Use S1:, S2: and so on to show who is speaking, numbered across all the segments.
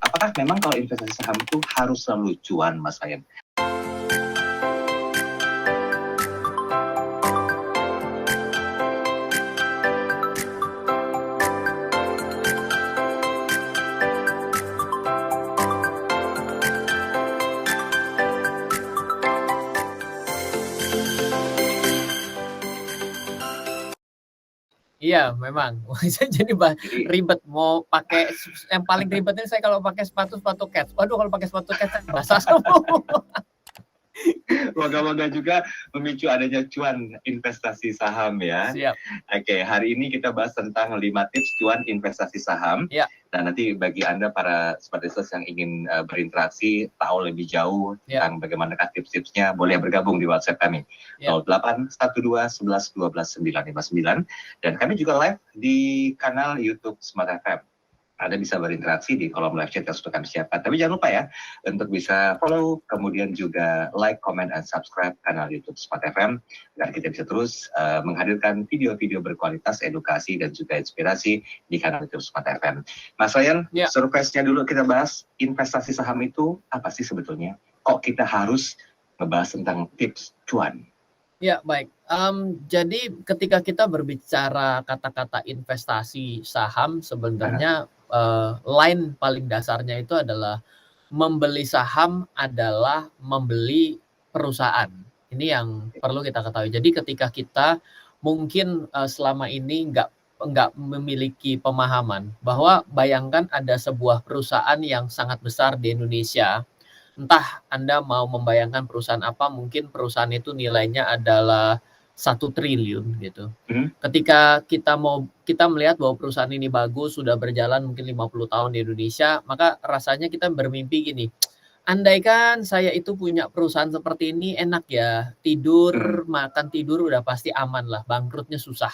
S1: Apakah memang kalau investasi saham itu harus selalu cuan, Mas Ryan?
S2: Iya, memang. Jadi ribet mau pakai yang paling ribetnya saya kalau pakai sepatu kets. Waduh, kalau pakai sepatu kets basah semua.
S1: Moga-moga juga memicu adanya cuan investasi saham ya.
S2: Siap.
S1: Oke, hari ini kita bahas tentang 5 tips cuan investasi saham.
S2: Ya.
S1: Dan nanti bagi Anda para Smartisers yang ingin berinteraksi, tahu lebih jauh tentang bagaimana tips-tipsnya, boleh bergabung di WhatsApp kami. 0812 11 12 959. Dan kami juga live di kanal YouTube Smart FM. Anda bisa berinteraksi di kolom live chat yang sudah kami siapkan. Tapi jangan lupa ya, untuk bisa follow, kemudian juga like, comment, dan subscribe kanal YouTube Smart FM, agar kita bisa terus menghadirkan video-video berkualitas, edukasi, dan juga inspirasi di kanal YouTube Smart FM. Mas Ryan, surprise-nya dulu kita bahas, investasi saham itu apa sih sebetulnya? Kok kita harus ngebahas tentang tips cuan?
S2: Ya, baik. Jadi ketika kita berbicara kata-kata investasi saham, sebenarnya line paling dasarnya itu adalah membeli saham adalah membeli perusahaan. Ini yang perlu kita ketahui. Jadi ketika kita mungkin selama ini nggak memiliki pemahaman bahwa bayangkan ada sebuah perusahaan yang sangat besar di Indonesia. Entah Anda mau membayangkan perusahaan apa, mungkin perusahaan itu nilainya adalah 1 triliun gitu. Ketika kita melihat bahwa perusahaan ini bagus, sudah berjalan mungkin 50 tahun di Indonesia, maka rasanya kita bermimpi gini, andaikan saya itu punya perusahaan seperti ini, enak ya, tidur, makan tidur udah pasti aman lah, bangkrutnya susah.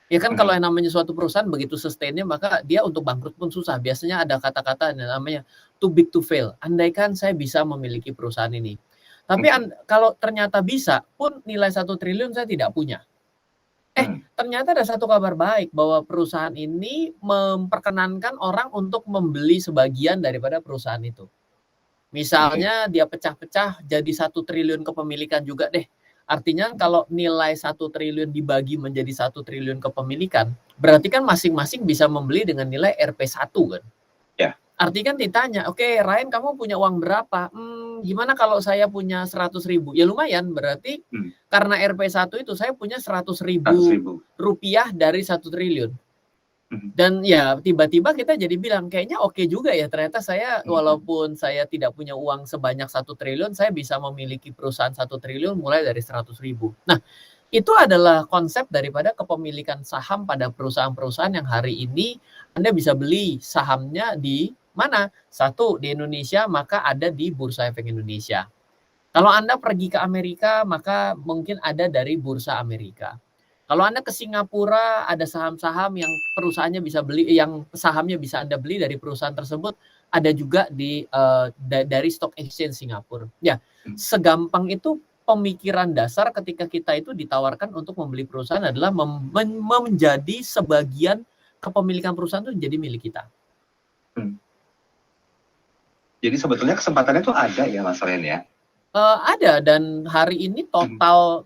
S2: Ya kan kalau yang namanya suatu perusahaan begitu sustain-nya, maka dia untuk bangkrut pun susah. Biasanya ada kata-kata yang namanya too big to fail. Andaikan saya bisa memiliki perusahaan ini. Tapi kalau ternyata bisa pun nilai 1 triliun saya tidak punya. Ternyata ada satu kabar baik bahwa perusahaan ini memperkenankan orang untuk membeli sebagian daripada perusahaan itu. Misalnya dia pecah-pecah jadi 1 triliun kepemilikan juga deh. Artinya kalau nilai 1 triliun dibagi menjadi 1 triliun kepemilikan, berarti kan masing-masing bisa membeli dengan nilai Rp1 kan?
S1: Ya.
S2: Artinya kan ditanya, oke Ryan kamu punya uang berapa? Gimana kalau saya punya 100.000? Ya lumayan, berarti karena Rp1 itu saya punya 100.000 rupiah dari 1 triliun. Dan ya tiba-tiba kita jadi bilang kayaknya oke juga ya, ternyata saya walaupun saya tidak punya uang sebanyak 1 triliun, saya bisa memiliki perusahaan 1 triliun mulai dari 100.000. Nah, itu adalah konsep daripada kepemilikan saham pada perusahaan-perusahaan yang hari ini Anda bisa beli sahamnya di mana? 1 di Indonesia, maka ada di Bursa Efek Indonesia. Kalau Anda pergi ke Amerika, maka mungkin ada dari Bursa Amerika. Kalau Anda ke Singapura, ada saham-saham yang perusahaannya bisa beli, yang sahamnya bisa Anda beli dari perusahaan tersebut, ada juga dari Stock Exchange Singapura. Ya, segampang itu pemikiran dasar ketika kita itu ditawarkan untuk membeli perusahaan adalah menjadi sebagian kepemilikan perusahaan itu menjadi milik kita.
S1: Jadi sebetulnya kesempatannya itu ada ya, Mas Ryan ya?
S2: Ada, dan hari ini total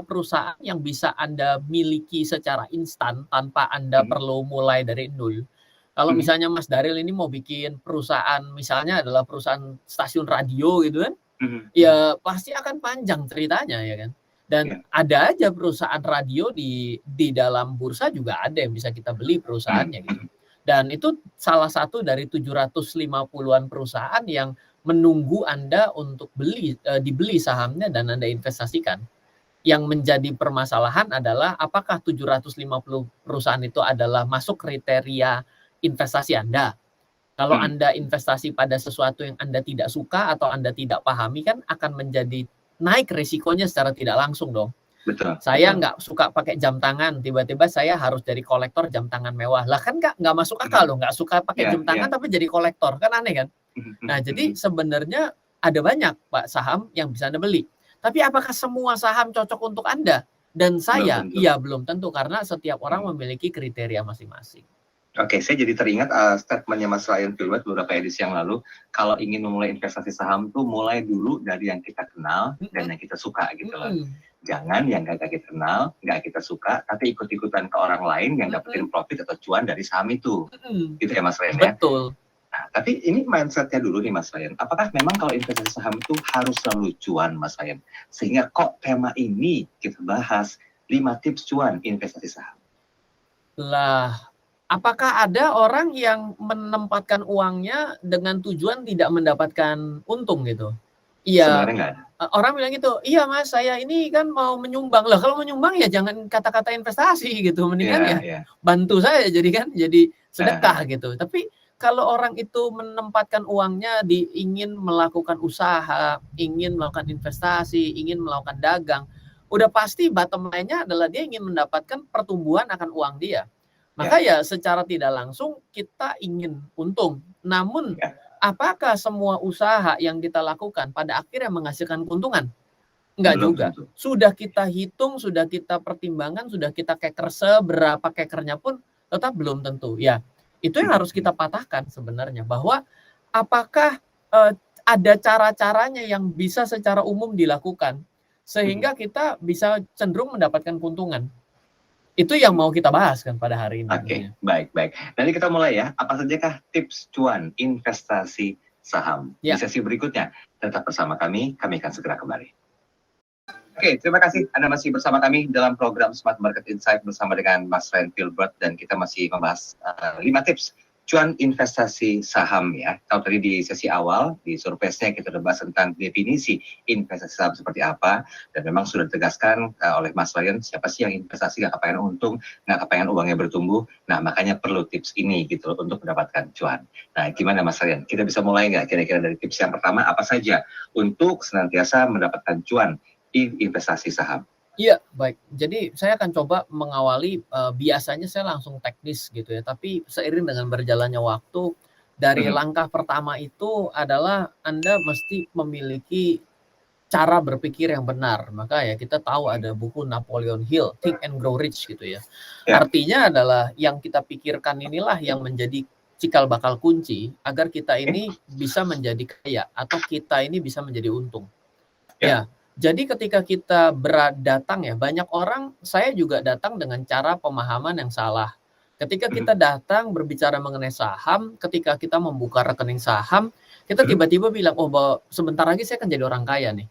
S2: perusahaan yang bisa Anda miliki secara instan tanpa Anda perlu mulai dari nol. Kalau misalnya Mas Daryl ini mau bikin perusahaan, misalnya adalah perusahaan stasiun radio gitu kan, ya pasti akan panjang ceritanya ya kan. Dan ada aja perusahaan radio di dalam bursa juga ada yang bisa kita beli perusahaannya gitu. Dan itu salah satu dari 750-an perusahaan yang menunggu Anda untuk dibeli sahamnya dan Anda investasikan. Yang menjadi permasalahan adalah apakah 750 perusahaan itu adalah masuk kriteria investasi Anda. Kalau Anda investasi pada sesuatu yang Anda tidak suka atau Anda tidak pahami, kan akan menjadi naik risikonya secara tidak langsung dong.
S1: Betul.
S2: Saya nggak suka pakai jam tangan, tiba-tiba saya harus jadi kolektor jam tangan mewah. Lah kan nggak masuk akal loh, nggak suka pakai jam tangan tapi jadi kolektor, kan aneh kan? Nah, jadi sebenarnya ada banyak Pak saham yang bisa Anda beli. Tapi apakah semua saham cocok untuk Anda? Dan saya, belum tentu karena setiap orang memiliki kriteria masing-masing.
S1: Oke, saya jadi teringat statementnya Mas Ryan Filbert beberapa edisi yang lalu, kalau ingin memulai investasi saham tuh mulai dulu dari yang kita kenal dan yang kita suka gitu loh. Jangan yang gak kita kenal, gak kita suka, tapi ikut-ikutan ke orang lain yang dapetin profit atau cuan dari saham itu. Gitu ya Mas Ryan ya?
S2: Betul.
S1: Nah, tapi ini mindsetnya dulu nih Mas Ryan. Apakah memang kalau investasi saham itu harus selalu cuan Mas Ryan? Sehingga kok tema ini kita bahas 5 tips cuan investasi saham.
S2: Lah, apakah ada orang yang menempatkan uangnya dengan tujuan tidak mendapatkan untung gitu? Iya.
S1: Sebenarnya nggak ada.
S2: Orang bilang gitu, "Iya Mas, saya ini kan mau menyumbang." Lah kalau menyumbang ya jangan kata-kata investasi gitu, mendingan bantu saya jadi sedekah gitu. Tapi kalau orang itu menempatkan uangnya ingin melakukan usaha, ingin melakukan investasi, ingin melakukan dagang, udah pasti bottom line-nya adalah dia ingin mendapatkan pertumbuhan akan uang dia. Maka ya secara tidak langsung kita ingin untung. Namun apakah semua usaha yang kita lakukan pada akhirnya menghasilkan keuntungan? Enggak juga. Sudah kita hitung, sudah kita pertimbangkan, sudah kita keker seberapa kekernya pun tetap belum tentu. Ya, itu yang harus kita patahkan sebenarnya, bahwa apakah ada cara-caranya yang bisa secara umum dilakukan sehingga kita bisa cenderung mendapatkan keuntungan. Itu yang mau kita bahas kan pada hari ini.
S1: Oke, baik. Nanti kita mulai ya. Apa sajakah tips cuan investasi saham? Di sesi berikutnya, tetap bersama kami akan segera kembali. Oke, terima kasih Anda masih bersama kami dalam program Smart Market Insight bersama dengan Mas Ryan Filbert, dan kita masih membahas 5 tips cuan investasi saham ya. Kalau tadi di sesi awal, di surveinya kita udah bahas tentang definisi investasi saham seperti apa, dan memang sudah ditegaskan oleh Mas Ryan, siapa sih yang investasi gak kepengen untung, gak kepengen uangnya bertumbuh. Nah, makanya perlu tips ini gitu untuk mendapatkan cuan. Nah, gimana Mas Ryan? Kita bisa mulai nggak kira-kira dari tips yang pertama apa saja untuk senantiasa mendapatkan cuan di investasi saham?
S2: Iya, baik. Jadi saya akan coba mengawali, biasanya saya langsung teknis gitu ya, tapi seiring dengan berjalannya waktu, dari langkah pertama itu adalah Anda mesti memiliki cara berpikir yang benar. Maka ya kita tahu ada buku Napoleon Hill, Think and Grow Rich gitu ya. Artinya adalah yang kita pikirkan inilah yang menjadi cikal bakal kunci agar kita ini bisa menjadi kaya atau kita ini bisa menjadi untung. Ya. Jadi ketika kita datang ya, banyak orang, saya juga datang dengan cara pemahaman yang salah. Ketika kita datang berbicara mengenai saham, ketika kita membuka rekening saham, kita tiba-tiba bilang, bahwa sebentar lagi saya akan jadi orang kaya nih.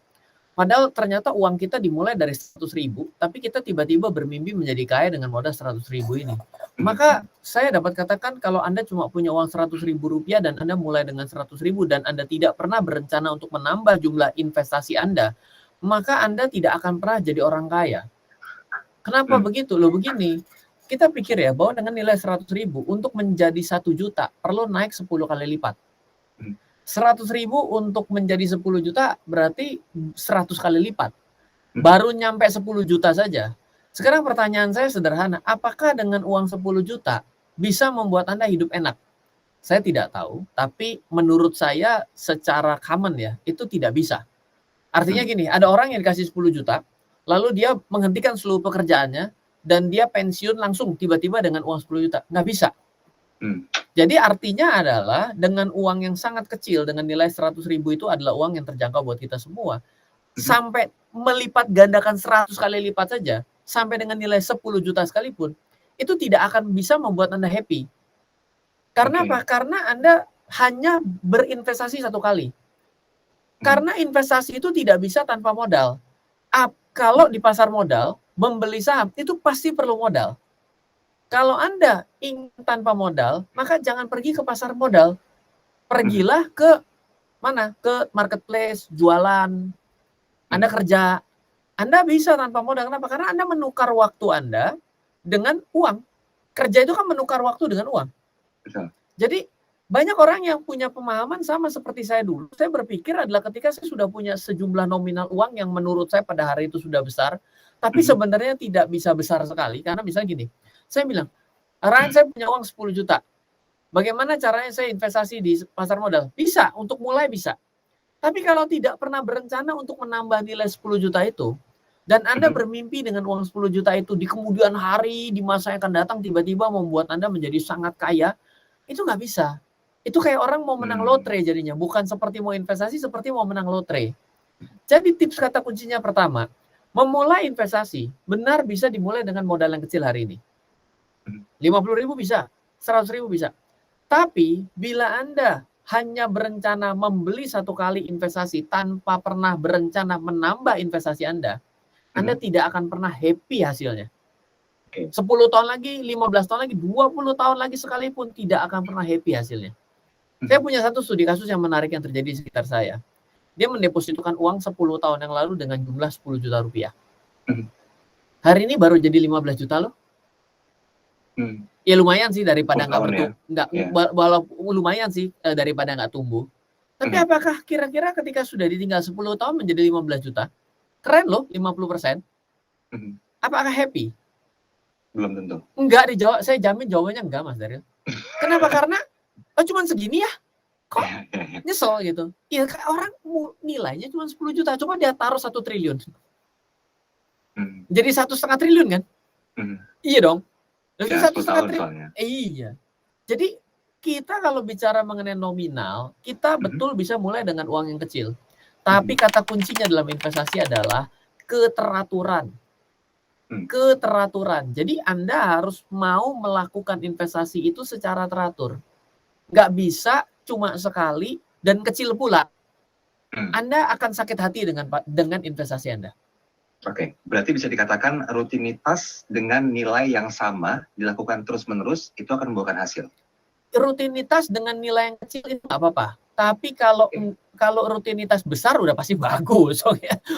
S2: Padahal ternyata uang kita dimulai dari 100.000, tapi kita tiba-tiba bermimpi menjadi kaya dengan modal 100.000 ini. Maka saya dapat katakan kalau Anda cuma punya uang 100.000 rupiah dan Anda mulai dengan 100.000 dan Anda tidak pernah berencana untuk menambah jumlah investasi Anda, maka Anda tidak akan pernah jadi orang kaya. Kenapa begitu? Loh begini, kita pikir ya bahwa dengan nilai 100.000 untuk menjadi 1 juta perlu naik 10 kali lipat. 100.000 untuk menjadi 10 juta berarti 100 kali lipat. Baru nyampe 10 juta saja. Sekarang pertanyaan saya sederhana, apakah dengan uang 10 juta bisa membuat Anda hidup enak? Saya tidak tahu, tapi menurut saya secara common ya, itu tidak bisa. Artinya gini, ada orang yang dikasih 10 juta, lalu dia menghentikan seluruh pekerjaannya, dan dia pensiun langsung tiba-tiba dengan uang 10 juta. Nggak bisa. Jadi artinya adalah dengan uang yang sangat kecil, dengan nilai 100.000 itu adalah uang yang terjangkau buat kita semua. Sampai melipat gandakan 100 kali lipat saja, sampai dengan nilai 10 juta sekalipun, itu tidak akan bisa membuat Anda happy. Karena apa? Karena Anda hanya berinvestasi 1 kali. Karena investasi itu tidak bisa tanpa modal. Kalau di pasar modal, membeli saham itu pasti perlu modal. Kalau Anda ingin tanpa modal, maka jangan pergi ke pasar modal. Pergilah ke mana? Ke marketplace, jualan. Anda kerja. Anda bisa tanpa modal. Kenapa? Karena Anda menukar waktu Anda dengan uang. Kerja itu kan menukar waktu dengan uang. Jadi banyak orang yang punya pemahaman sama seperti saya dulu. Saya berpikir adalah ketika saya sudah punya sejumlah nominal uang yang menurut saya pada hari itu sudah besar, tapi sebenarnya tidak bisa besar sekali. Karena misalnya gini, saya bilang, Ryan saya punya uang 10 juta. Bagaimana caranya saya investasi di pasar modal? Bisa, untuk mulai bisa. Tapi kalau tidak pernah berencana untuk menambah nilai 10 juta itu, Dan Anda bermimpi dengan uang 10 juta itu di kemudian hari, di masa yang akan datang, tiba-tiba membuat Anda menjadi sangat kaya, itu nggak bisa. Itu kayak orang mau menang lotre jadinya. Bukan seperti mau investasi, seperti mau menang lotre. Jadi tips kata kuncinya pertama, memulai investasi benar bisa dimulai dengan modal yang kecil hari ini. 50.000 bisa, 100.000 bisa. Tapi bila Anda hanya berencana membeli satu kali investasi tanpa pernah berencana menambah investasi Anda tidak akan pernah happy hasilnya. 10 tahun lagi, 15 tahun lagi, 20 tahun lagi sekalipun tidak akan pernah happy hasilnya. Saya punya satu studi kasus yang menarik yang terjadi di sekitar saya. Dia mendepositokan uang 10 tahun yang lalu dengan jumlah 10 juta rupiah. Hari ini baru jadi 15 juta loh. Ya lumayan sih daripada nggak bertumbuh. Lumayan sih daripada nggak tumbuh. Tapi apakah kira-kira ketika sudah ditinggal 10 tahun menjadi 15 juta? Keren loh, 50%. Apakah happy?
S1: Belum tentu.
S2: Enggak dijawab, saya jamin jawabannya enggak, Mas Daryl. Kenapa? Karena cuma segini ya. Kok nyesel gitu. Ya orang nilainya cuma 10 juta, coba dia taruh 1 triliun. Jadi 1,5 triliun kan? Iya dong. Jadi 1,5 triliun. Iya. Jadi kita kalau bicara mengenai nominal, kita betul bisa mulai dengan uang yang kecil. Tapi kata kuncinya dalam investasi adalah keteraturan. Keteraturan. Jadi Anda harus mau melakukan investasi itu secara teratur. Nggak bisa cuma sekali dan kecil pula. Anda akan sakit hati dengan investasi Anda.
S1: Oke, berarti bisa dikatakan rutinitas dengan nilai yang sama dilakukan terus-menerus itu akan membuahkan hasil.
S2: Rutinitas dengan nilai yang kecil itu nggak apa-apa. Tapi kalau rutinitas besar udah pasti bagus.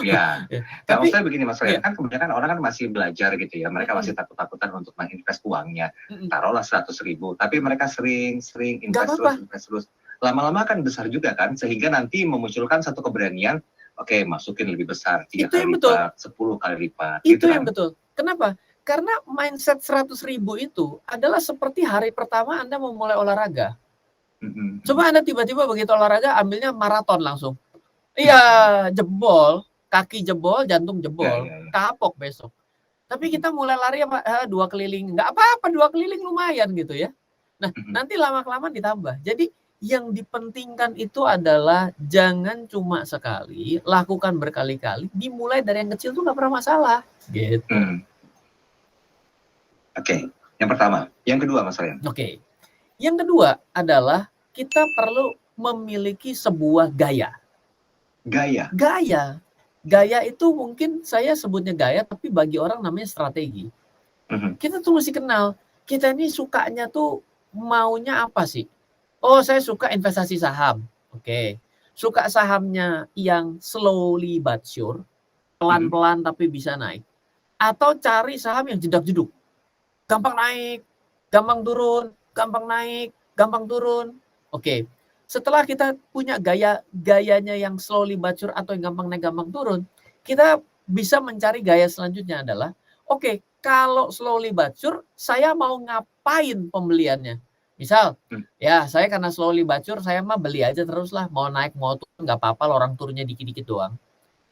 S1: Ya. Tapi saya begini Mas Ryan, kan kebanyakan orang kan masih belajar gitu ya. Mereka masih takut-takutan untuk menginvest uangnya. Taruhlah 100.000, tapi mereka sering invest terus. Lama-lama kan besar juga kan, sehingga nanti memunculkan satu keberanian. Oke, masukin lebih besar, 3 kali lipat, 10 kali lipat.
S2: Itu yang betul. Kenapa? Karena mindset 100.000 itu adalah seperti hari pertama Anda memulai olahraga. Coba Anda tiba-tiba begitu olahraga ambilnya maraton langsung. Iya, jebol, kaki jebol, jantung jebol, kapok besok. Tapi kita mulai lari 2 keliling, nggak apa-apa 2 keliling lumayan gitu ya. Nah, nanti lama-kelamaan ditambah. Jadi yang dipentingkan itu adalah jangan cuma sekali, lakukan berkali-kali, dimulai dari yang kecil tuh nggak pernah masalah. Gitu.
S1: Oke, yang pertama. Yang kedua Mas Ryan.
S2: Oke. Yang kedua adalah kita perlu memiliki sebuah gaya. Gaya itu mungkin saya sebutnya gaya, tapi bagi orang namanya strategi. Kita tuh mesti kenal, kita ini sukanya tuh maunya apa sih? Oh, saya suka investasi saham. Oke. Suka sahamnya yang slowly but sure, pelan-pelan tapi bisa naik. Atau cari saham yang jedak-jeduk. Gampang naik, gampang turun, gampang naik, gampang turun. Oke. Setelah kita punya gayanya yang slowly but sure atau yang gampang naik, gampang turun, kita bisa mencari gaya selanjutnya adalah, oke, kalau slowly but sure, saya mau ngapain pembeliannya? Misal, ya saya karena slowly but sure, saya mah beli aja terus lah. Mau naik, mau turun, nggak apa-apa, orang turunnya dikit-dikit doang.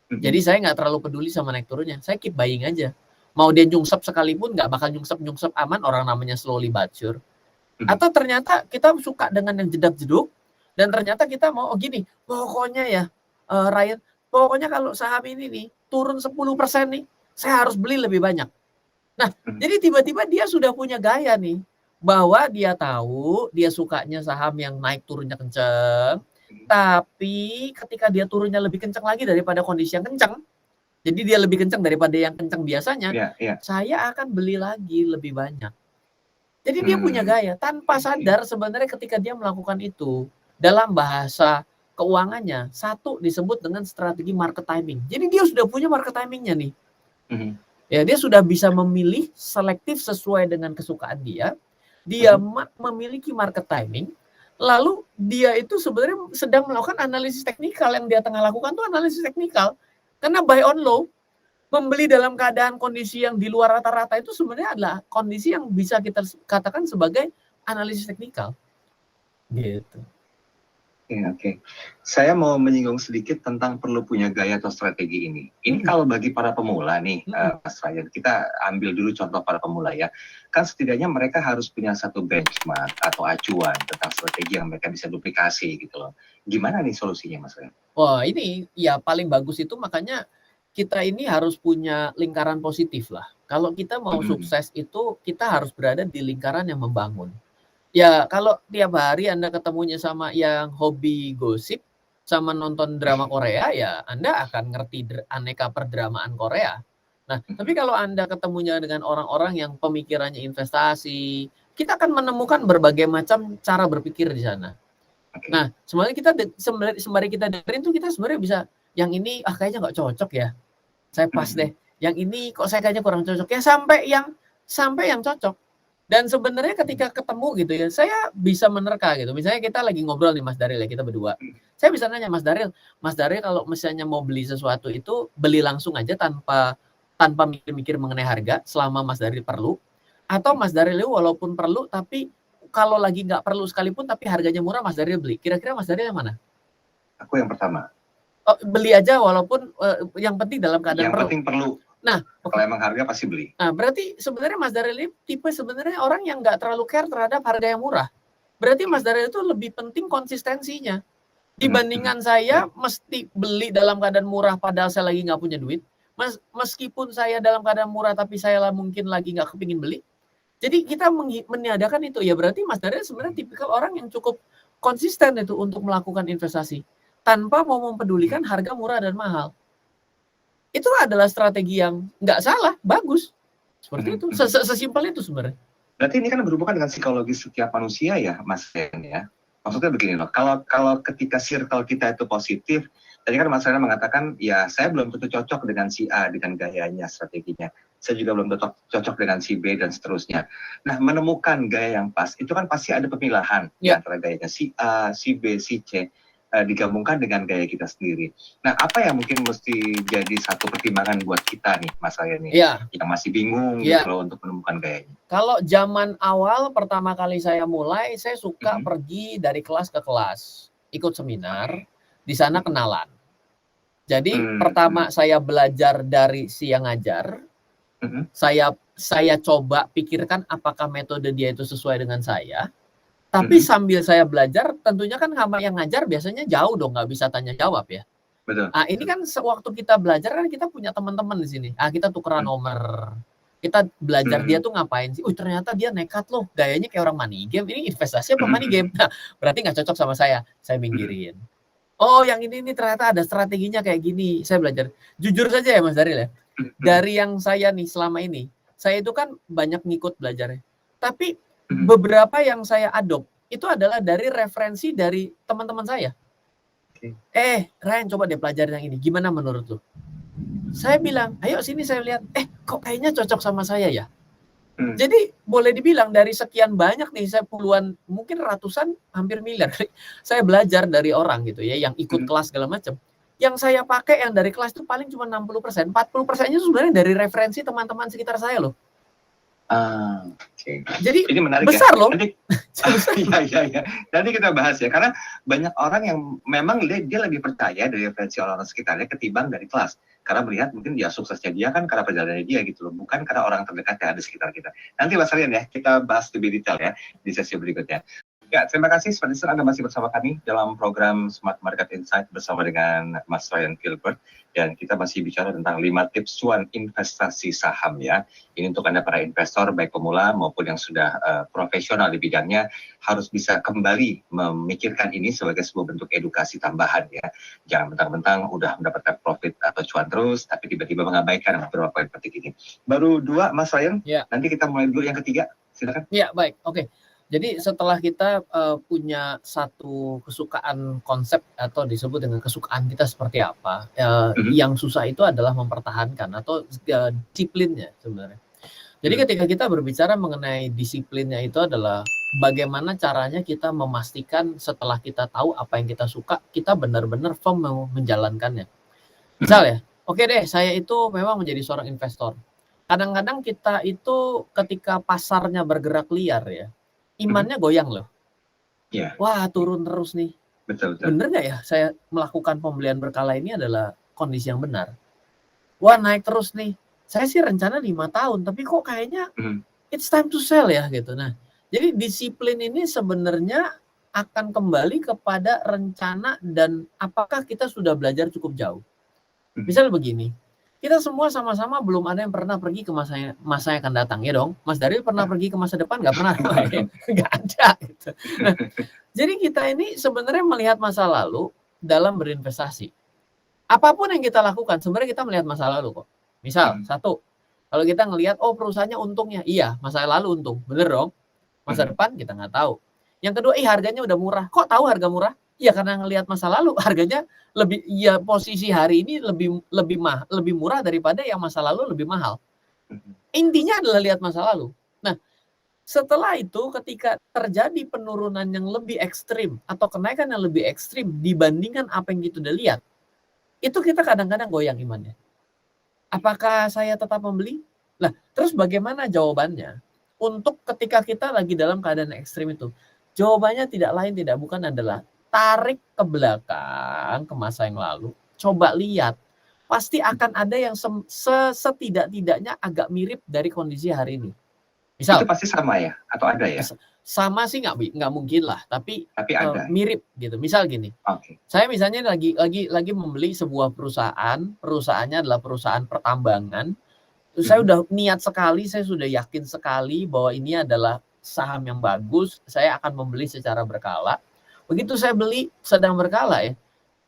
S2: Jadi saya nggak terlalu peduli sama naik turunnya. Saya keep buying aja. Mau dia nyungsep sekalipun, nggak bakal nyungsep aman, orang namanya slowly but sure. Atau ternyata kita suka dengan yang jedak-jeduk, dan ternyata kita mau, gini, pokoknya ya, Ryan, pokoknya kalau saham ini nih, turun 10% nih, saya harus beli lebih banyak. Nah, jadi tiba-tiba dia sudah punya gaya nih, bahwa dia tahu dia sukanya saham yang naik turunnya kenceng, tapi ketika dia turunnya lebih kenceng lagi daripada kondisi yang kenceng, jadi dia lebih kenceng daripada yang kenceng biasanya, saya akan beli lagi lebih banyak. Jadi dia punya gaya, tanpa sadar sebenarnya ketika dia melakukan itu, dalam bahasa keuangannya, satu disebut dengan strategi market timing. Jadi dia sudah punya market timingnya nih. Ya, dia sudah bisa memilih selektif sesuai dengan kesukaan dia. Dia memiliki market timing, lalu dia itu sebenarnya sedang melakukan analisis teknikal. Yang dia tengah lakukan itu analisis teknikal. Karena buy on low, membeli dalam keadaan kondisi yang di luar rata-rata itu sebenarnya adalah kondisi yang bisa kita katakan sebagai analisis teknikal. Gitu.
S1: Oke. Saya mau menyinggung sedikit tentang perlu punya gaya atau strategi ini. Ini kalau bagi para pemula nih, Mas Ryan, kita ambil dulu contoh para pemula ya. Kan setidaknya mereka harus punya satu benchmark atau acuan tentang strategi yang mereka bisa duplikasi gitu loh. Gimana nih solusinya, Mas Ryan?
S2: Wah, ini ya paling bagus itu makanya kita ini harus punya lingkaran positif lah. Kalau kita mau sukses itu kita harus berada di lingkaran yang membangun. Ya, kalau tiap hari Anda ketemunya sama yang hobi gosip, sama nonton drama Korea, ya Anda akan ngerti aneka perdramaan Korea. Nah, tapi kalau Anda ketemunya dengan orang-orang yang pemikirannya investasi, kita akan menemukan berbagai macam cara berpikir di sana. Nah, sebenarnya kita sembari kita dengerin tuh kita sebenarnya bisa, yang ini kayaknya nggak cocok ya, saya pas deh. Yang ini kok saya kayaknya kurang cocok ya, sampai yang cocok. Dan sebenarnya ketika ketemu gitu ya, saya bisa menerka gitu. Misalnya kita lagi ngobrol nih Mas Daril ya, kita berdua. Saya bisa nanya Mas Daril kalau misalnya mau beli sesuatu itu beli langsung aja tanpa mikir-mikir mengenai harga selama Mas Daril perlu, atau Mas Daril walaupun perlu tapi kalau lagi nggak perlu sekalipun tapi harganya murah Mas Daril beli. Kira-kira Mas Daril yang mana?
S1: Aku yang pertama.
S2: Oh, beli aja walaupun yang penting dalam keadaan
S1: yang perlu. Yang penting perlu.
S2: Nah,
S1: kalau emang harga pasti beli.
S2: Nah, berarti sebenarnya Mas Daril ini tipe sebenarnya orang yang nggak terlalu care terhadap harga yang murah. Berarti Mas Daril itu lebih penting konsistensinya. Dibandingkan saya mesti beli dalam keadaan murah padahal saya lagi nggak punya duit. Meskipun saya dalam keadaan murah tapi saya mungkin lagi nggak kepingin beli. Jadi kita meniadakan itu. Ya berarti Mas Daril sebenarnya tipikal orang yang cukup konsisten itu untuk melakukan investasi. Tanpa mau mempedulikan harga murah dan mahal. Itu adalah strategi yang nggak salah, bagus. Seperti itu, sesimpel itu sebenarnya.
S1: Berarti ini kan berhubungan dengan psikologis setiap manusia ya, Mas Ren ya. Maksudnya begini loh, kalau ketika circle kita itu positif, tadi kan Mas Ren mengatakan, ya saya belum tentu cocok dengan si A, dengan gayanya, strateginya. Saya juga belum cocok dengan si B dan seterusnya. Nah, menemukan gaya yang pas, itu kan pasti ada pemilahan di antara gayanya si A, si B, si C. Digabungkan dengan gaya kita sendiri. Nah, apa yang mungkin mesti jadi satu pertimbangan buat kita nih, Mas Ryan nih, yang masih bingung gitu loh untuk menemukan gayanya?
S2: Kalau zaman awal pertama kali saya mulai, saya suka pergi dari kelas ke kelas, ikut seminar, di sana kenalan. Jadi pertama saya belajar dari si yang ngajar, saya coba pikirkan apakah metode dia itu sesuai dengan saya. Tapi sambil saya belajar, tentunya kan sama yang ngajar biasanya jauh dong, nggak bisa tanya jawab ya.
S1: Betul.
S2: Nah, ini kan sewaktu kita belajar kan kita punya teman-teman di sini. Kita tukeran nomor. Kita belajar dia tuh ngapain sih. Ternyata dia nekat loh, gayanya kayak orang money game. Ini investasi apa money game? Nah, berarti nggak cocok sama saya minggirin. Oh, yang ini ternyata ada strateginya kayak gini. Saya belajar. Jujur saja ya Mas Daril ya. Dari yang saya nih selama ini, saya itu kan banyak ngikut belajarnya. Tapi beberapa yang saya adopt itu adalah dari referensi dari teman-teman saya. Ryan coba deh pelajarin yang ini. Gimana menurut lu? Saya bilang, ayo sini saya lihat. Kok kayaknya cocok sama saya ya? Jadi boleh dibilang dari sekian banyak nih, saya puluhan, mungkin ratusan, hampir miliar. Saya belajar dari orang gitu ya, yang ikut kelas segala macam. Yang saya pakai yang dari kelas itu paling cuma 60%. 40%-nya sebenarnya dari referensi teman-teman sekitar saya loh. Jadi ini menarik besar ya. Loh.
S1: Iya. Nanti kita bahas ya, karena banyak orang yang memang dia lebih percaya dari referensi orang-orang sekitarnya ketimbang dari kelas. Karena melihat mungkin dia suksesnya dia kan karena perjalanannya dia gitu loh, bukan karena orang terdekat yang ada di sekitar kita. Nanti Mas Ryan ya, kita bahas lebih detail ya di sesi berikutnya. Ya, terima kasih seperti itu Anda masih bersama kami dalam program Smart Market Insight bersama dengan Mas Ryan Gilbert, dan kita masih bicara tentang 5 tips cuan investasi saham ya. Ini untuk Anda para investor baik pemula maupun yang sudah profesional di bidangnya, harus bisa kembali memikirkan ini sebagai sebuah bentuk edukasi tambahan ya. Jangan mentang-mentang udah mendapatkan profit atau cuan terus tapi tiba-tiba mengabaikan beberapa poin penting ini. Baru 2 Mas Ryan, nanti kita mulai dulu yang ketiga. Silakan.
S2: Ya, baik. Oke. Jadi setelah kita punya satu kesukaan konsep atau disebut dengan kesukaan kita seperti apa, yang susah itu adalah mempertahankan atau disiplinnya sebenarnya. Jadi ketika kita berbicara mengenai disiplinnya itu adalah bagaimana caranya kita memastikan setelah kita tahu apa yang kita suka, kita benar-benar firm menjalankannya. Misal ya, oke deh, saya itu memang menjadi seorang investor. Kadang-kadang kita itu ketika pasarnya bergerak liar ya, imannya goyang loh. Wah, turun terus nih.
S1: Betul, betul.
S2: Bener nggak ya saya melakukan pembelian berkala ini adalah kondisi yang benar? Wah, naik terus nih. Saya sih rencana 5 tahun, tapi kok kayaknya it's time to sell ya gitu. Nah, jadi disiplin ini sebenarnya akan kembali kepada rencana dan apakah kita sudah belajar cukup jauh. Misal begini, kita semua sama-sama belum ada yang pernah pergi ke masa yang akan datang, ya dong? Mas Daryl pernah pergi ke masa depan? Nggak pernah. Nggak ada. Gitu. Nah, jadi kita ini sebenarnya melihat masa lalu dalam berinvestasi. Apapun yang kita lakukan, sebenarnya kita melihat masa lalu kok. Misal, satu, kalau kita ngelihat, oh perusahaannya untungnya, iya, masa lalu untung, bener dong. Masa depan kita nggak tahu. Yang kedua, harganya udah murah. Kok tahu harga murah? Ya karena ngelihat masa lalu, harganya lebih, ya posisi hari ini lebih murah daripada yang masa lalu lebih mahal. Intinya adalah lihat masa lalu. Nah, setelah itu ketika terjadi penurunan yang lebih ekstrim atau kenaikan yang lebih ekstrim dibandingkan apa yang kita udah lihat, itu kita kadang-kadang goyang imannya. Apakah saya tetap membeli? Nah, terus bagaimana jawabannya? Untuk ketika kita lagi dalam keadaan ekstrim itu, jawabannya tidak lain tidak bukan adalah tarik ke belakang ke masa yang lalu, coba lihat, pasti akan ada yang setidak-tidaknya agak mirip dari kondisi hari ini. Misal,
S1: itu pasti sama ya atau ada ya?
S2: Sama sih nggak mungkin lah, tapi
S1: ada.
S2: mirip gitu. Misal gini, saya misalnya lagi membeli sebuah perusahaannya adalah perusahaan pertambangan. Saya udah niat sekali, saya sudah yakin sekali bahwa ini adalah saham yang bagus, saya akan membeli secara berkala. Begitu saya beli sedang berkala ya,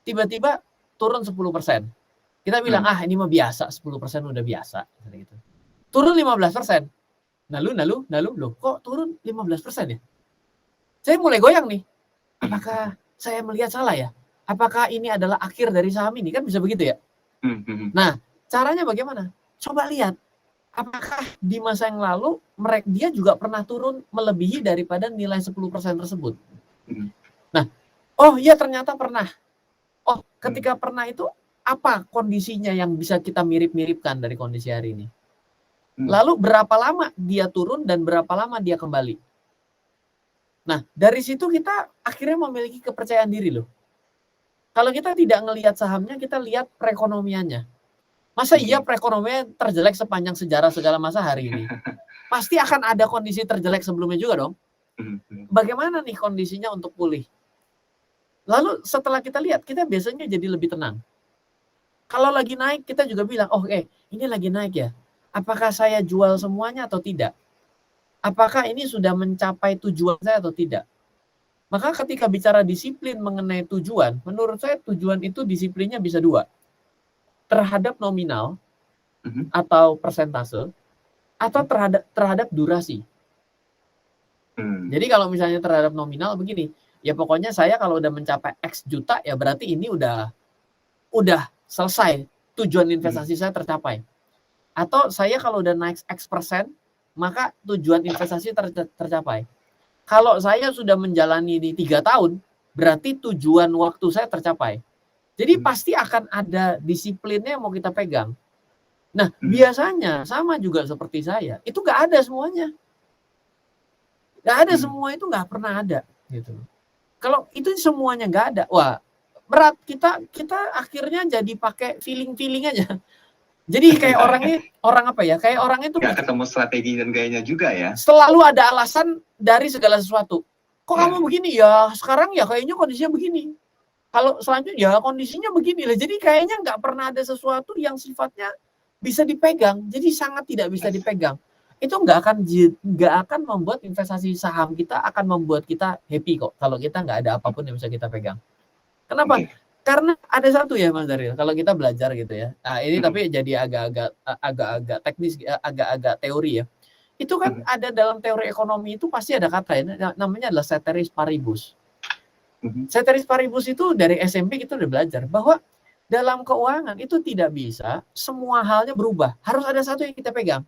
S2: tiba-tiba turun 10%. Kita bilang, ini mah biasa, 10% udah biasa. Gitu. Turun 15%. Lalu, loh, kok turun 15% ya? Saya mulai goyang nih. Apakah saya melihat salah ya? Apakah ini adalah akhir dari saham ini? Kan bisa begitu ya? Nah, caranya bagaimana? Coba lihat. Apakah di masa yang lalu dia juga pernah turun melebihi daripada nilai 10% tersebut? Nah, oh iya ternyata pernah. Oh, ketika pernah itu apa kondisinya yang bisa kita mirip-miripkan dari kondisi hari ini? Lalu berapa lama dia turun dan berapa lama dia kembali? Nah, dari situ kita akhirnya memiliki kepercayaan diri loh. Kalau kita tidak ngelihat sahamnya, kita lihat perekonomiannya. Masa iya perekonomian terjelek sepanjang sejarah segala masa hari ini? Pasti akan ada kondisi terjelek sebelumnya juga dong. Bagaimana nih kondisinya untuk pulih? Lalu setelah kita lihat, kita biasanya jadi lebih tenang. Kalau lagi naik, kita juga bilang, ini lagi naik ya. Apakah saya jual semuanya atau tidak? Apakah ini sudah mencapai tujuan saya atau tidak? Maka ketika bicara disiplin mengenai tujuan, menurut saya tujuan itu disiplinnya bisa dua. Terhadap nominal atau persentase, atau terhadap durasi. Jadi kalau misalnya terhadap nominal begini, ya pokoknya saya kalau udah mencapai X juta, ya berarti ini udah selesai, tujuan investasi saya tercapai. Atau saya kalau udah naik X%, maka tujuan investasi tercapai. Kalau saya sudah menjalani di 3 tahun, berarti tujuan waktu saya tercapai. Jadi pasti akan ada disiplinnya yang mau kita pegang. Nah, biasanya sama juga seperti saya, itu nggak ada semuanya. Nggak ada semua itu nggak pernah ada. Gitu. Kalau itu semuanya nggak ada, wah berat kita akhirnya jadi pakai feeling aja. Jadi kayak kayak orangnya tuh
S1: nggak ketemu strategi dan gayanya juga ya.
S2: Selalu ada alasan dari segala sesuatu. Kok kamu begini ya? Sekarang ya kayaknya kondisinya begini. Kalau selanjutnya ya kondisinya begini lah. Jadi kayaknya nggak pernah ada sesuatu yang sifatnya bisa dipegang. Jadi sangat tidak bisa dipegang. Itu nggak akan membuat investasi saham kita akan membuat kita happy kok. Kalau kita nggak ada apapun yang bisa kita pegang. Kenapa? Karena ada satu ya Mas Daryl, kalau kita belajar gitu ya. Nah, ini tapi jadi agak teknis, agak teori ya. Itu kan ada dalam teori ekonomi itu pasti ada kata ya, namanya adalah ceteris paribus. Ceteris paribus itu dari SMP kita udah belajar bahwa dalam keuangan itu tidak bisa semua halnya berubah. Harus ada satu yang kita pegang.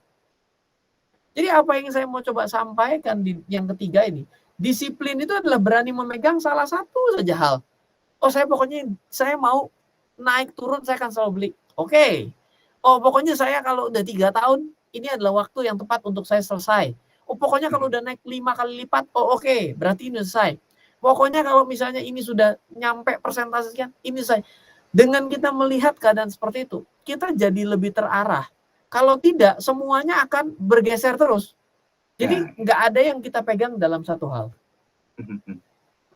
S2: Jadi apa yang saya mau coba sampaikan di yang ketiga ini, disiplin itu adalah berani memegang salah satu saja hal. Saya mau naik turun saya akan selalu beli. Oke. Pokoknya saya kalau udah 3 tahun ini adalah waktu yang tepat untuk saya selesai. Pokoknya kalau udah naik 5 kali lipat, oke, berarti ini selesai. Pokoknya kalau misalnya ini sudah nyampe persentase sekian, ini saya. Dengan kita melihat keadaan seperti itu, kita jadi lebih terarah. Kalau tidak, semuanya akan bergeser terus. Jadi nggak ada yang kita pegang dalam satu hal.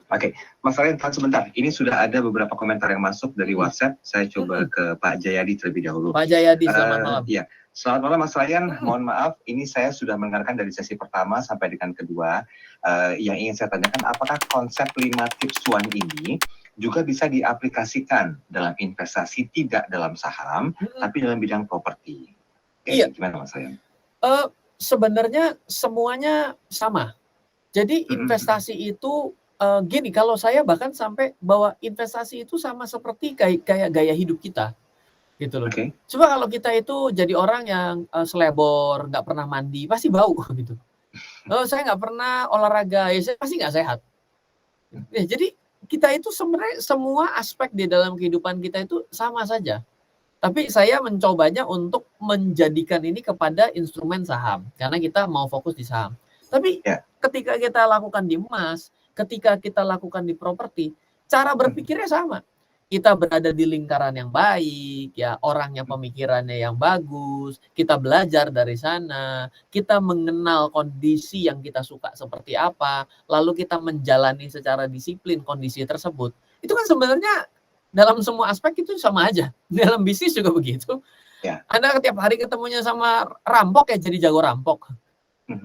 S1: Oke, Mas Ryan, tahan sebentar. Ini sudah ada beberapa komentar yang masuk dari WhatsApp. Saya coba ke Pak Jayadi terlebih dahulu.
S2: Pak Jayadi, selamat malam.
S1: Iya, selamat malam Mas Ryan. Mohon maaf, ini saya sudah mendengarkan dari sesi pertama sampai dengan kedua. Yang ingin saya tanyakan, apakah konsep 5 tips cuan ini juga bisa diaplikasikan dalam investasi tidak dalam saham, tapi dalam bidang properti?
S2: Iya.
S1: Gimana Mas Ryan?
S2: Sebenarnya semuanya sama. Jadi investasi itu gini, kalau saya bahkan sampai bahwa investasi itu sama seperti kayak gaya hidup kita, gitu loh. Coba kalau kita itu jadi orang yang selebor, nggak pernah mandi, pasti bau gitu. Saya nggak pernah olahraga, ya saya pasti nggak sehat. Ya, jadi kita itu sebenarnya semua aspek di dalam kehidupan kita itu sama saja. Tapi saya mencobanya untuk menjadikan ini kepada instrumen saham, karena kita mau fokus di saham. Tapi ketika kita lakukan di emas, ketika kita lakukan di properti, cara berpikirnya sama. Kita berada di lingkaran yang baik, ya, orang yang pemikirannya yang bagus, kita belajar dari sana, kita mengenal kondisi yang kita suka seperti apa, lalu kita menjalani secara disiplin kondisi tersebut. Itu kan sebenarnya dalam semua aspek itu sama aja. Dalam bisnis juga begitu. Anda setiap hari ketemunya sama rampok ya jadi jago rampok.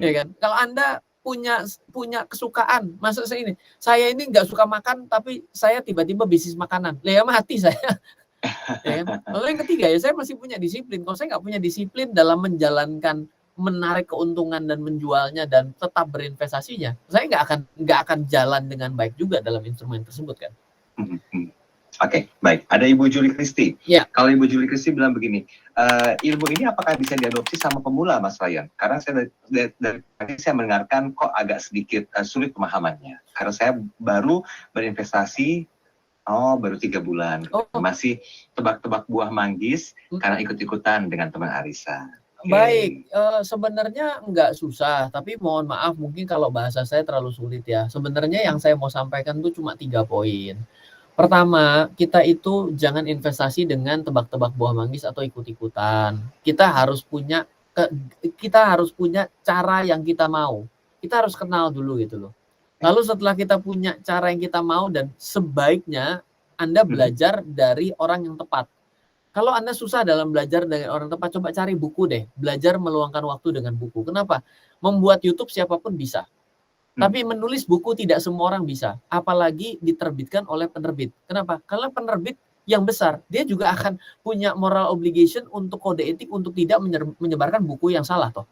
S2: Ya kan? Kalau Anda punya kesukaan, maksud saya ini nggak suka makan tapi saya tiba-tiba bisnis makanan, ya mati saya. Ya kan? Lalu yang ketiga ya saya masih punya disiplin. Kalau saya nggak punya disiplin dalam menjalankan menarik keuntungan dan menjualnya dan tetap berinvestasinya, saya nggak akan jalan dengan baik juga dalam instrumen tersebut kan.
S1: Oke, baik. Ada Ibu Julie Christie. Kalau Ibu Julie Christie bilang begini, ilmu ini apakah bisa diadopsi sama pemula, Mas Ryan? Karena saya dari tadi saya mendengarkan kok agak sedikit sulit pemahamannya. Karena saya baru berinvestasi, baru 3 bulan. Masih tebak-tebak buah manggis karena ikut-ikutan dengan teman Arisa.
S2: Baik, sebenarnya nggak susah, tapi mohon maaf mungkin kalau bahasa saya terlalu sulit ya. Sebenarnya yang saya mau sampaikan tuh cuma 3 poin. Pertama, kita itu jangan investasi dengan tebak-tebak buah manggis atau ikut-ikutan. Kita harus punya cara yang kita mau. Kita harus kenal dulu gitu loh. Lalu setelah kita punya cara yang kita mau dan sebaiknya Anda belajar dari orang yang tepat. Kalau Anda susah dalam belajar dari orang tepat, coba cari buku deh. Belajar meluangkan waktu dengan buku. Kenapa? Membuat YouTube siapapun bisa. Tapi menulis buku tidak semua orang bisa, apalagi diterbitkan oleh penerbit. Kenapa? Karena penerbit yang besar, dia juga akan punya moral obligation untuk kode etik untuk tidak menyebarkan buku yang salah toh.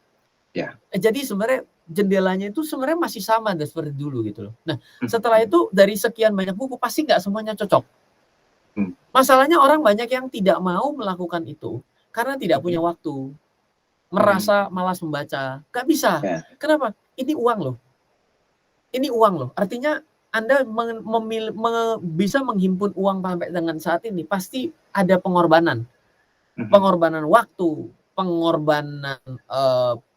S2: Jadi sebenarnya jendelanya itu sebenarnya masih sama seperti dulu gitu loh. Nah, setelah itu dari sekian banyak buku pasti nggak semuanya cocok. Masalahnya orang banyak yang tidak mau melakukan itu karena tidak punya waktu, merasa malas membaca, nggak bisa. Kenapa? Ini uang loh. Ini uang loh, artinya Anda bisa menghimpun uang sampai dengan saat ini, pasti ada pengorbanan. Pengorbanan waktu, pengorbanan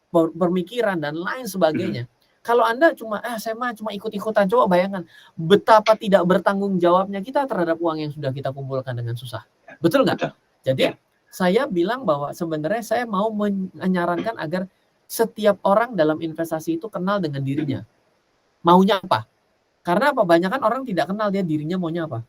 S2: pemikiran, dan lain sebagainya. Kalau Anda cuma ikut-ikutan, coba bayangkan betapa tidak bertanggung jawabnya kita terhadap uang yang sudah kita kumpulkan dengan susah. Betul nggak? Jadi saya bilang bahwa sebenarnya saya mau menyarankan agar setiap orang dalam investasi itu kenal dengan dirinya. Maunya apa? Karena apa? Banyak kan orang tidak kenal dia dirinya maunya apa.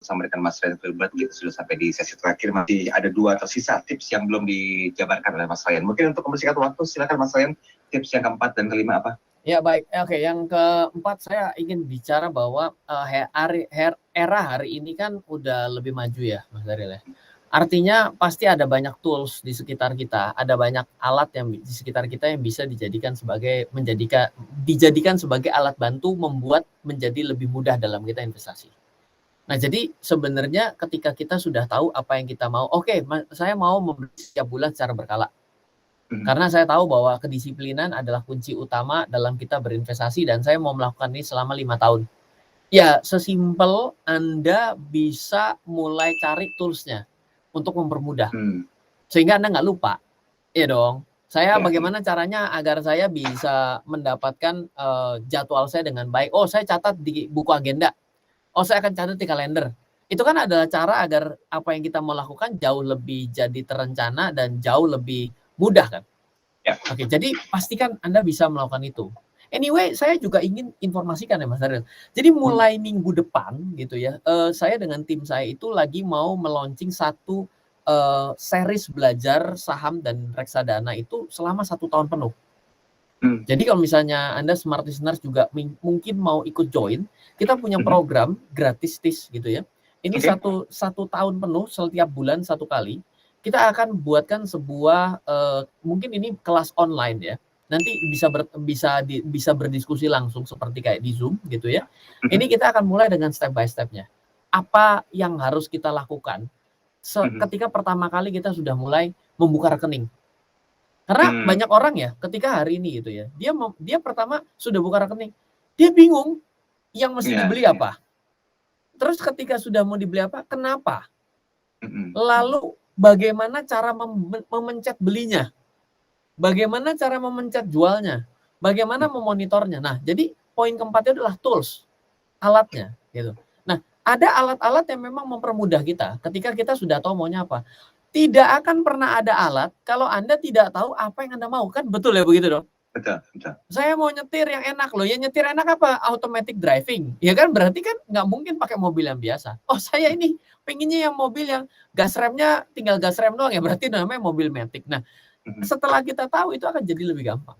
S1: Sama dengan Mas Ryan Filbert, kita sudah sampai di sesi terakhir. Masih ada 2 tersisa tips yang belum dijabarkan oleh Mas Ryan. Mungkin untuk mempersingkat waktu, silakan Mas Ryan, tips yang keempat dan kelima apa?
S2: Ya baik, oke. Yang keempat saya ingin bicara bahwa era hari ini kan udah lebih maju ya, Mas Daryl ya. Artinya pasti ada banyak tools di sekitar kita, ada banyak alat yang di sekitar kita yang bisa dijadikan sebagai alat bantu membuat menjadi lebih mudah dalam kita investasi. Nah, jadi sebenarnya ketika kita sudah tahu apa yang kita mau, saya mau membeli setiap bulan secara berkala. Karena saya tahu bahwa kedisiplinan adalah kunci utama dalam kita berinvestasi dan saya mau melakukan ini selama 5 tahun. Ya, sesimpel Anda bisa mulai cari toolsnya untuk mempermudah. Sehingga Anda nggak lupa. Iya dong. Saya bagaimana caranya agar saya bisa mendapatkan jadwal saya dengan baik. Oh, saya catat di buku agenda. Oh, saya akan catat di kalender. Itu kan adalah cara agar apa yang kita mau lakukan jauh lebih jadi terencana dan jauh lebih mudah kan. Oke, jadi pastikan Anda bisa melakukan itu. Anyway, saya juga ingin informasikan ya Mas Daryl. Jadi mulai minggu depan gitu ya, saya dengan tim saya itu lagi mau meluncing satu series belajar saham dan reksadana itu selama 1 tahun penuh. Jadi kalau misalnya Anda smart listeners juga mungkin mau ikut join, kita punya program gratis gitu ya. Ini satu tahun penuh setiap bulan 1 kali. Kita akan buatkan sebuah mungkin ini kelas online ya. Nanti bisa berdiskusi langsung seperti kayak di Zoom gitu ya. Ini kita akan mulai dengan step by step-nya. Apa yang harus kita lakukan ketika pertama kali kita sudah mulai membuka rekening. Karena banyak orang ya, ketika hari ini gitu ya, dia pertama sudah buka rekening, dia bingung yang mesti dibeli apa. Terus ketika sudah mau dibeli apa, kenapa? Lalu bagaimana cara memencet belinya? Bagaimana cara memencet jualnya? Bagaimana memonitornya? Nah, jadi poin keempatnya adalah tools, alatnya gitu. Nah, ada alat-alat yang memang mempermudah kita ketika kita sudah tahu maunya apa. Tidak akan pernah ada alat kalau Anda tidak tahu apa yang Anda mau. Kan betul ya begitu dong?
S1: Betul.
S2: Saya mau nyetir yang enak loh. Ya nyetir enak apa? Automatic driving. Ya kan berarti kan nggak mungkin pakai mobil yang biasa. Oh saya ini pengennya yang mobil yang gas remnya tinggal gas rem doang ya. Berarti namanya mobil matic. Nah setelah kita tahu itu akan jadi lebih gampang.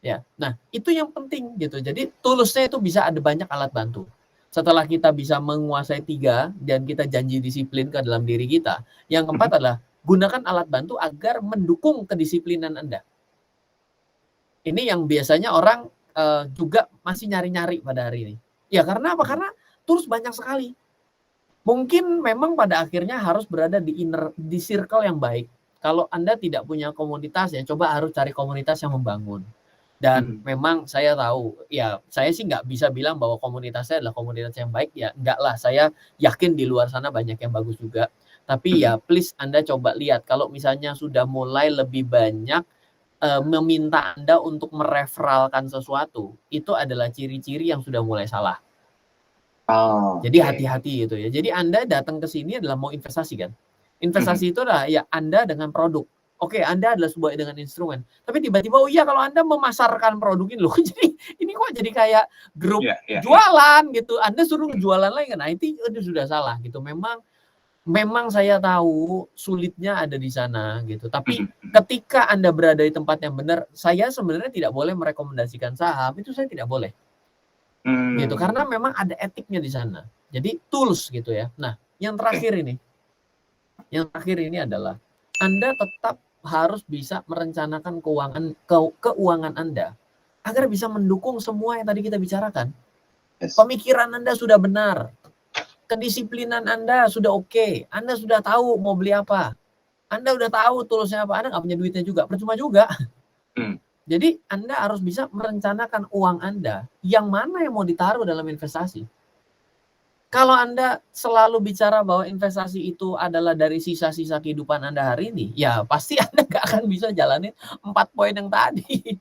S2: Ya, nah itu yang penting gitu. Jadi toolsnya itu bisa ada banyak alat bantu. Setelah kita bisa menguasai 3 dan kita janji disiplin ke dalam diri kita, yang keempat adalah gunakan alat bantu agar mendukung kedisiplinan Anda. Ini yang biasanya orang juga masih nyari-nyari pada hari ini. Ya karena apa? Karena tools banyak sekali. Mungkin memang pada akhirnya harus berada di circle yang baik. Kalau Anda tidak punya komunitas ya coba harus cari komunitas yang membangun. Dan memang saya tahu, ya saya sih nggak bisa bilang bahwa komunitasnya adalah komunitas yang baik, ya enggak lah. Saya yakin di luar sana banyak yang bagus juga. Tapi ya please Anda coba lihat, kalau misalnya sudah mulai lebih banyak meminta Anda untuk mereferalkan sesuatu, itu adalah ciri-ciri yang sudah mulai salah. Jadi hati-hati gitu ya. Jadi Anda datang ke sini adalah mau investasi kan. Investasi itu adalah ya Anda dengan produk. Oke, Anda adalah sebuah dengan instrumen. Tapi tiba-tiba, oh iya kalau Anda memasarkan produk ini loh, jadi ini kok jadi kayak grup jualan gitu. Anda suruh jualan lagi kan, nah itu sudah salah gitu. Memang saya tahu sulitnya ada di sana gitu. Tapi ketika Anda berada di tempat yang benar, saya sebenarnya tidak boleh merekomendasikan saham, itu saya tidak boleh. Gitu, karena memang ada etiknya di sana. Jadi tools gitu ya. Nah, yang terakhir ini adalah Anda tetap harus bisa merencanakan keuangan Anda agar bisa mendukung semua yang tadi kita bicarakan. Pemikiran Anda sudah benar, kedisiplinan Anda sudah oke, Anda sudah tahu mau beli apa, Anda sudah tahu toolsnya apa, Anda nggak punya duitnya juga, percuma juga. Jadi Anda harus bisa merencanakan uang Anda yang mana yang mau ditaruh dalam investasi. Kalau Anda selalu bicara bahwa investasi itu adalah dari sisa-sisa kehidupan Anda hari ini, ya pasti Anda nggak akan bisa jalanin 4 poin yang tadi.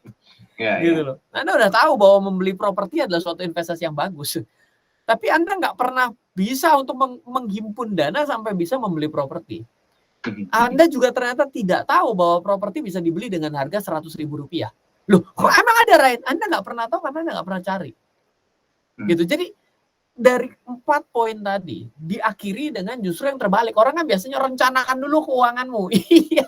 S2: Gitu loh. Anda udah tahu bahwa membeli properti adalah suatu investasi yang bagus. Tapi Anda nggak pernah bisa untuk menghimpun dana sampai bisa membeli properti. Anda juga ternyata tidak tahu bahwa properti bisa dibeli dengan harga Rp100.000. Loh, kok emang ada Ryan? Anda nggak pernah tahu karena Anda nggak pernah cari. Gitu. Jadi dari 4 poin tadi diakhiri dengan justru yang terbalik. Orang kan biasanya rencanakan dulu keuanganmu. Iya.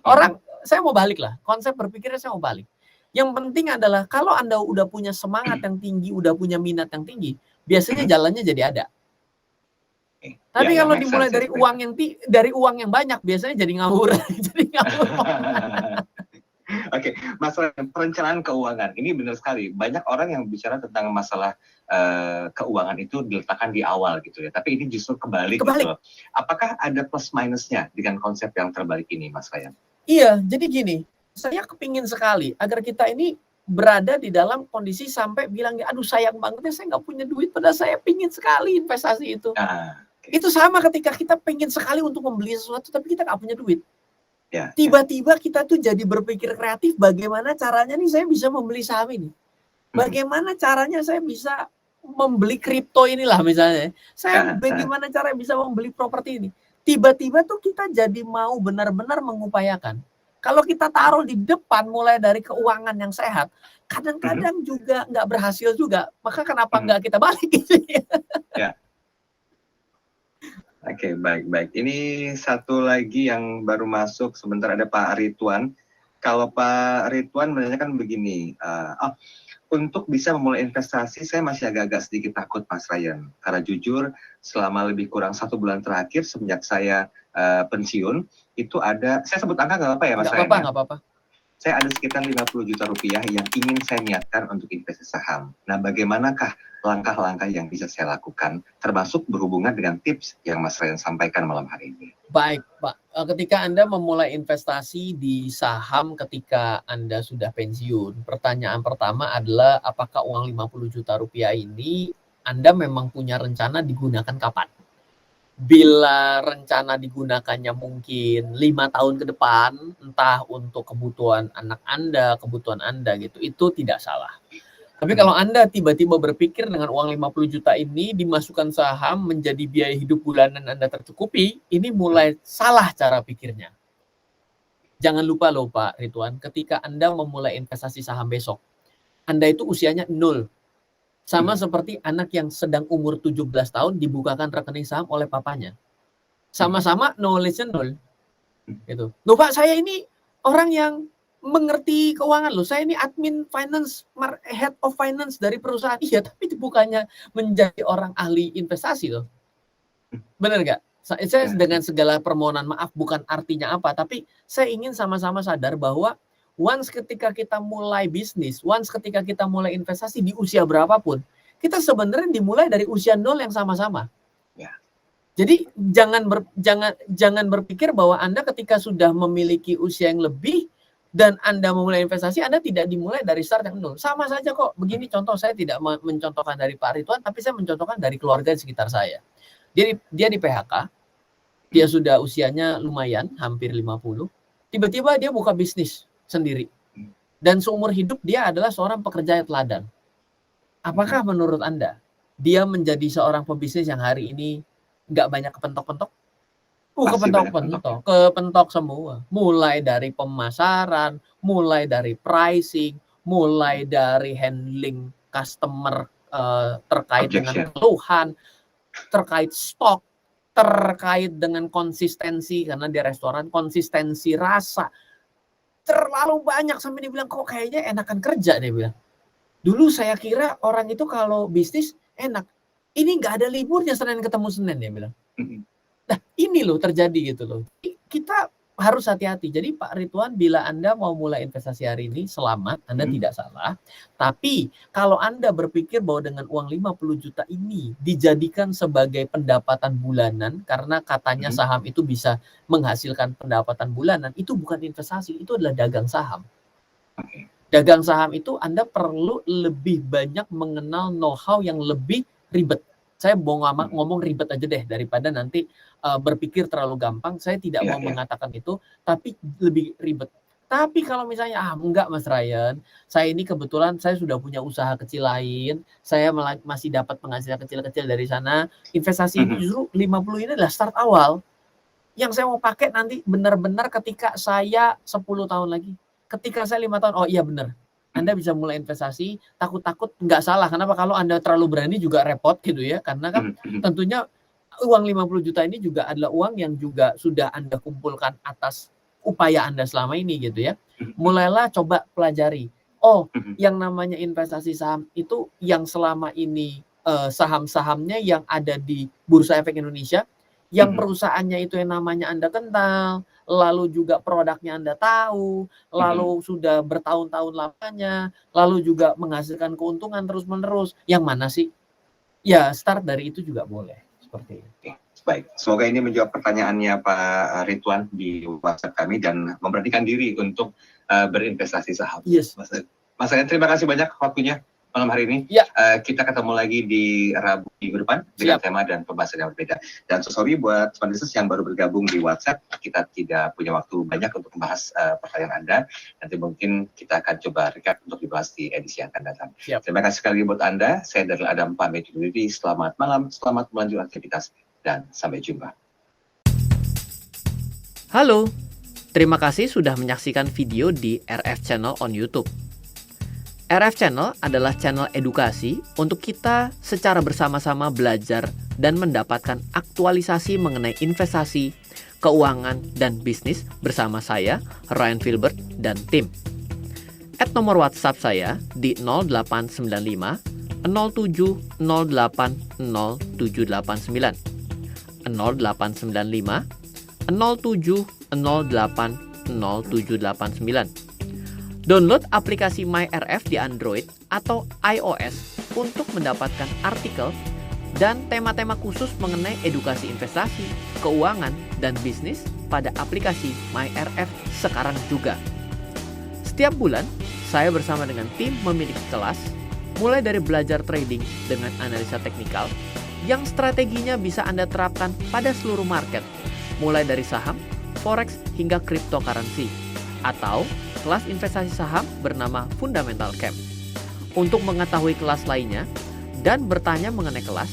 S2: Orang, saya mau balik lah. Konsep berpikirnya saya mau balik. Yang penting adalah kalau Anda udah punya semangat yang tinggi, udah punya minat yang tinggi, biasanya jalannya jadi ada. Tapi kalau dimulai dari uang yang banyak, biasanya jadi ngawur.
S1: Oke, masalah perencanaan keuangan ini benar sekali. Banyak orang yang bicara tentang masalah keuangan itu diletakkan di awal gitu ya. Tapi ini justru kebalik. Gitu. Apakah ada plus minusnya dengan konsep yang terbalik ini, Mas Ryan?
S2: Iya, jadi gini, saya kepingin sekali agar kita ini berada di dalam kondisi sampai bilang, aduh sayang banget ya saya nggak punya duit, padahal saya pingin sekali investasi itu. Itu sama ketika kita pengen sekali untuk membeli sesuatu, tapi kita nggak punya duit.
S1: Ya.
S2: Tiba-tiba kita tuh jadi berpikir kreatif, bagaimana caranya nih saya bisa membeli saham ini? Bagaimana caranya saya bisa membeli kripto inilah misalnya. Saya bagaimana cara bisa membeli properti ini? Tiba-tiba tuh kita jadi mau benar-benar mengupayakan. Kalau kita taruh di depan mulai dari keuangan yang sehat, kadang-kadang juga nggak berhasil juga. Maka kenapa nggak kita balik gitu ya?
S1: Ya. Oke, baik. Ini satu lagi yang baru masuk, sebentar ada Pak Ridwan. Kalau Pak Ridwan menanyakan begini, untuk bisa memulai investasi, saya masih agak-agak sedikit takut, Mas Ryan. Karena jujur, selama lebih kurang 1 bulan terakhir, semenjak saya pensiun, itu ada, saya sebut angka nggak apa-apa ya, Mas Ryan?
S2: Nggak apa-apa.
S1: Saya ada sekitar 50 juta rupiah yang ingin saya niatkan untuk investasi saham. Nah, bagaimanakah langkah-langkah yang bisa saya lakukan, termasuk berhubungan dengan tips yang Mas Ryan sampaikan malam hari ini?
S2: Baik, Pak. Ketika Anda memulai investasi di saham ketika Anda sudah pensiun, pertanyaan pertama adalah apakah uang 50 juta rupiah ini Anda memang punya rencana digunakan kapan? Bila rencana digunakannya mungkin 5 tahun ke depan, entah untuk kebutuhan anak Anda, kebutuhan Anda gitu, itu tidak salah. Tapi kalau Anda tiba-tiba berpikir dengan uang 50 juta ini dimasukkan saham menjadi biaya hidup bulanan Anda tercukupi, ini mulai salah cara pikirnya. Jangan lupa loh Pak Ridwan, ketika Anda memulai investasi saham besok, Anda itu usianya 0. Sama seperti anak yang sedang umur 17 tahun dibukakan rekening saham oleh papanya. Sama-sama knowledge-nya 0. Gitu. Loh Pak, saya ini orang yang mengerti keuangan loh. Saya ini admin finance, head of finance dari perusahaan. Iya, tapi bukannya menjadi orang ahli investasi loh. Benar nggak? Saya dengan segala permohonan maaf bukan artinya apa, tapi saya ingin sama-sama sadar bahwa once ketika kita mulai bisnis, once ketika kita mulai investasi di usia berapapun, kita sebenarnya dimulai dari usia 0 yang sama-sama.
S1: Ya.
S2: Jadi jangan berpikir bahwa Anda ketika sudah memiliki usia yang lebih dan Anda memulai investasi, Anda tidak dimulai dari start yang 0. Sama saja kok. Begini contoh, saya tidak mencontohkan dari Pak Ridwan, tapi saya mencontohkan dari keluarga di sekitar saya. Dia di PHK, dia sudah usianya lumayan, hampir 50. Tiba-tiba dia buka bisnis sendiri. Dan seumur hidup dia adalah seorang pekerja yang teladan. Apakah menurut Anda dia menjadi seorang pebisnis yang hari ini nggak banyak kepentok-pentok? Kepentok semua. Mulai dari pemasaran, mulai dari pricing, mulai dari handling customer terkait dengan keluhan, terkait stok, terkait dengan konsistensi, karena di restoran konsistensi rasa. Terlalu banyak sampai dia bilang, kok kayaknya enakan kerja, dia bilang. Dulu saya kira orang itu kalau bisnis enak. Ini nggak ada liburnya Senin ketemu Senin, dia bilang. Nah, ini loh terjadi gitu loh. Kita harus hati-hati. Jadi Pak Ridwan, bila Anda mau mulai investasi hari ini, selamat, Anda tidak salah. Tapi kalau Anda berpikir bahwa dengan uang 50 juta ini dijadikan sebagai pendapatan bulanan, karena katanya saham itu bisa menghasilkan pendapatan bulanan, itu bukan investasi, itu adalah dagang saham. Dagang saham itu Anda perlu lebih banyak mengenal know-how yang lebih ribet. Saya ngomong ribet aja deh daripada nanti berpikir terlalu gampang. Saya tidak mau mengatakan itu, tapi lebih ribet. Tapi kalau misalnya enggak Mas Ryan, saya ini kebetulan saya sudah punya usaha kecil lain, saya masih dapat penghasilan kecil-kecil dari sana. Investasi ini justru 50 ini adalah start awal. Yang saya mau pakai nanti benar-benar ketika saya 10 tahun lagi. Ketika saya 5 tahun, oh iya benar. Anda bisa mulai investasi, takut-takut nggak salah. Kenapa? Kalau Anda terlalu berani juga repot gitu ya. Karena kan tentunya uang 50 juta ini juga adalah uang yang juga sudah Anda kumpulkan atas upaya Anda selama ini gitu ya. Mulailah coba pelajari. Oh, yang namanya investasi saham itu yang selama ini saham-sahamnya yang ada di Bursa Efek Indonesia, yang perusahaannya itu yang namanya Anda kenal, lalu juga produknya Anda tahu, lalu sudah bertahun-tahun lamanya, lalu juga menghasilkan keuntungan terus-menerus. Yang mana sih? Ya, start dari itu juga boleh. Seperti itu.
S1: Baik, semoga ini menjawab pertanyaannya Pak Ridwan di WhatsApp kami dan memberanikan diri untuk berinvestasi saham.
S2: Yes.
S1: Mas Ryan, terima kasih banyak waktunya malam hari ini.
S2: Ya.
S1: Kita ketemu lagi di Rabu minggu depan dengan tema dan pembahasan yang berbeda. Dan sorry buat Smart Business yang baru bergabung di WhatsApp, kita tidak punya waktu banyak untuk membahas pertanyaan Anda. Nanti mungkin kita akan coba recap untuk dibahas di edisi yang akan datang.
S2: Siap.
S1: Terima kasih sekali buat Anda. Saya Daryl Adam pamit undur diri. Selamat malam, selamat melanjutkan aktivitas, dan sampai jumpa.
S2: Halo, terima kasih sudah menyaksikan video di RF Channel on YouTube. RF Channel adalah channel edukasi untuk kita secara bersama-sama belajar dan mendapatkan aktualisasi mengenai investasi, keuangan, dan bisnis bersama saya, Ryan Filbert, dan tim. Add nomor WhatsApp saya di 0895 07 08 0789 0895 07 08 0789. Download aplikasi MyRF di Android atau iOS untuk mendapatkan artikel dan tema-tema khusus mengenai edukasi investasi, keuangan, dan bisnis pada aplikasi MyRF sekarang juga. Setiap bulan, saya bersama dengan tim memiliki kelas, mulai dari belajar trading dengan analisa teknikal, yang strateginya bisa Anda terapkan pada seluruh market, mulai dari saham, forex, hingga cryptocurrency, atau kelas investasi saham bernama Fundamental Camp. Untuk mengetahui kelas lainnya dan bertanya mengenai kelas,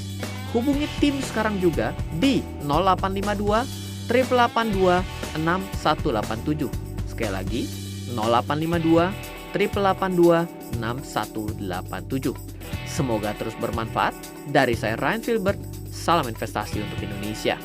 S2: hubungi tim sekarang juga di 0852 882 6187. Sekali lagi, 0852 882 6187. Semoga terus bermanfaat. Dari saya Ryan Filbert, salam investasi untuk Indonesia.